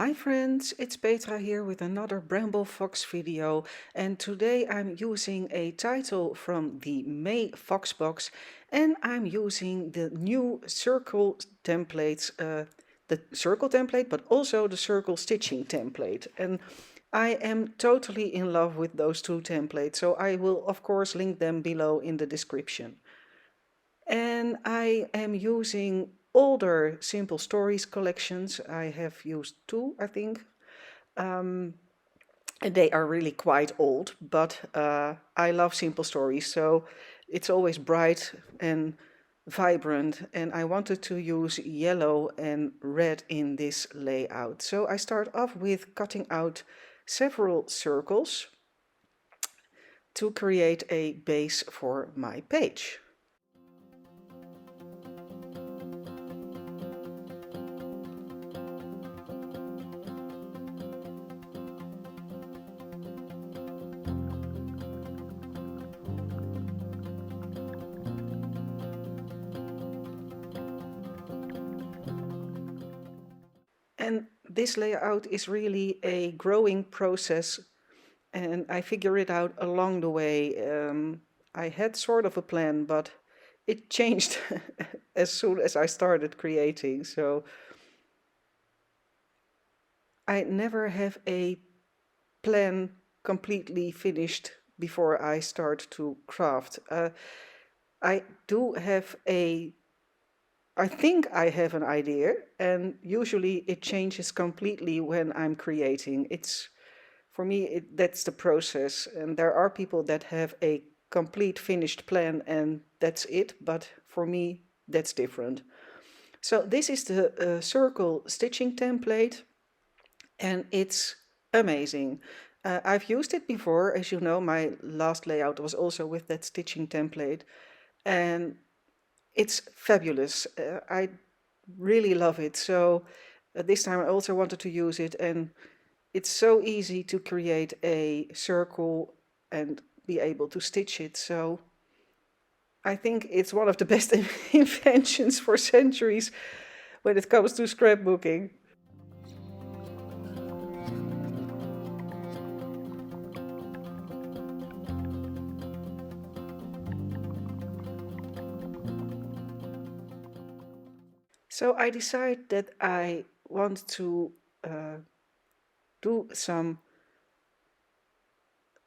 Hi friends, it's Petra here with another Bramble Fox video, and today I'm using a title from the May Fox box, and I'm using the new circle templates, the circle template but also the circle stitching template, and I am totally in love with those two templates, so I will of course link them below in the description. And I am using older Simple Stories collections. I have used two, I think. Um, and they are really quite old, but I love Simple Stories, so it's always bright and vibrant, and I wanted to use yellow and red in this layout. So I start off with cutting out several circles to create a base for my page. And this layout is really a growing process, and I figure it out along the way. I had sort of a plan, but it changed as soon as I started creating. So I never have a plan completely finished before I start to craft. I do have I think I have an idea, and usually it changes completely when I'm creating. For me, that's the process. And there are people that have a complete finished plan and that's it. But for me, that's different. So this is the circle stitching template, and it's amazing. I've used it before. As you know, my last layout was also with that stitching template. And it's fabulous. I really love it. So this time I also wanted to use it, and it's so easy to create a circle and be able to stitch it. So I think it's one of the best inventions for centuries when it comes to scrapbooking. So I decided that I want to do some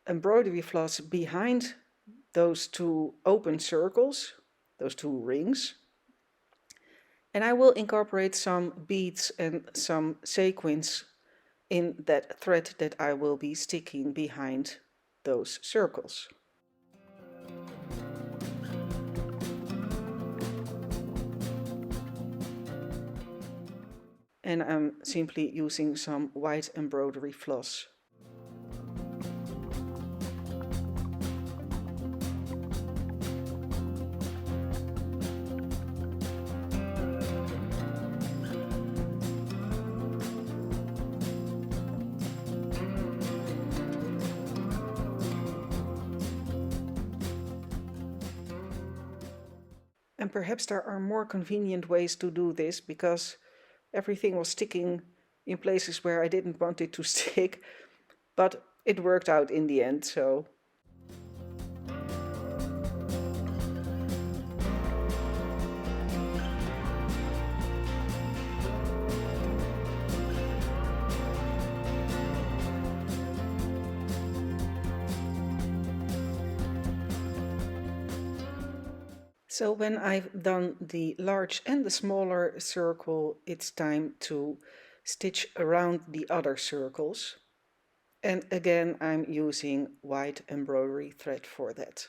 embroidery floss behind those two open circles, those two rings. And I will incorporate some beads and some sequins in that thread that I will be sticking behind those circles. And I'm simply using some white embroidery floss. And perhaps there are more convenient ways to do this, because everything was sticking in places where I didn't want it to stick, but it worked out in the end. So So when I've done the large and the smaller circle, it's time to stitch around the other circles. And again, I'm using white embroidery thread for that.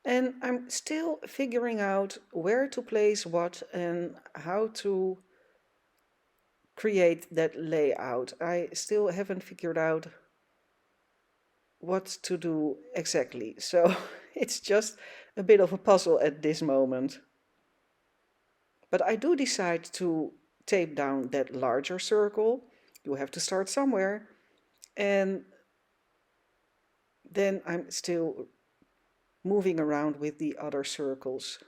And I'm still figuring out where to place what and how to create that layout. I still haven't figured out what to do exactly. So it's just a bit of a puzzle at this moment. But I do decide to tape down that larger circle. You have to start somewhere. And then I'm still moving around with the other circles.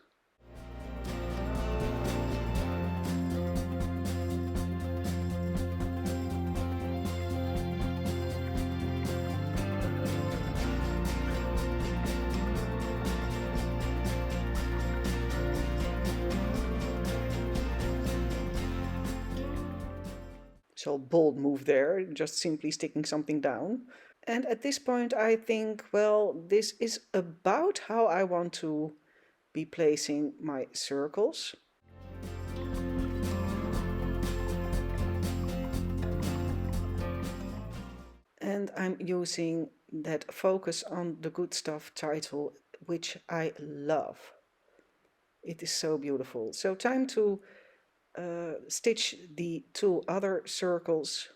So bold move there, just simply sticking something down. And at this point I think, well, this is about how I want to be placing my circles. And I'm using that Focus on the Good Stuff title, which I love. It is so beautiful. So time to stitch the two other circles.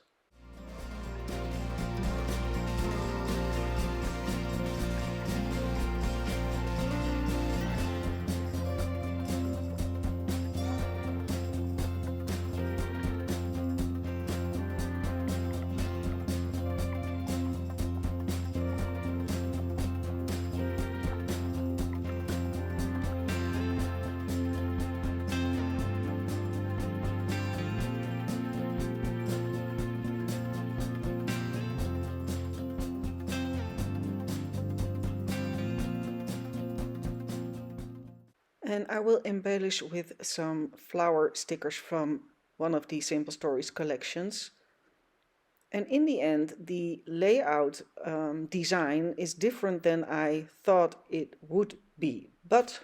And I will embellish with some flower stickers from one of the Simple Stories collections. And in the end, the layout design is different than I thought it would be. But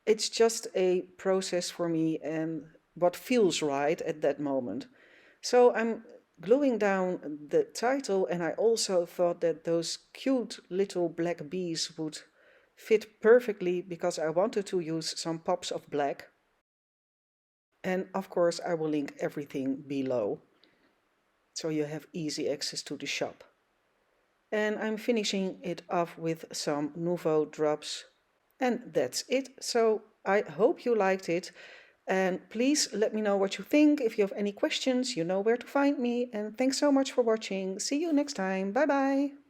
it's just a process for me and what feels right at that moment. So I'm gluing down the title, and I also thought that those cute little black bees would fit perfectly because I wanted to use some pops of black. And of course I will link everything below, so you have easy access to the shop. And I'm finishing it off with some Nouveau drops. And that's it. So I hope you liked it. And please let me know what you think. If you have any questions, you know where to find me. And thanks so much for watching. See you next time. Bye bye.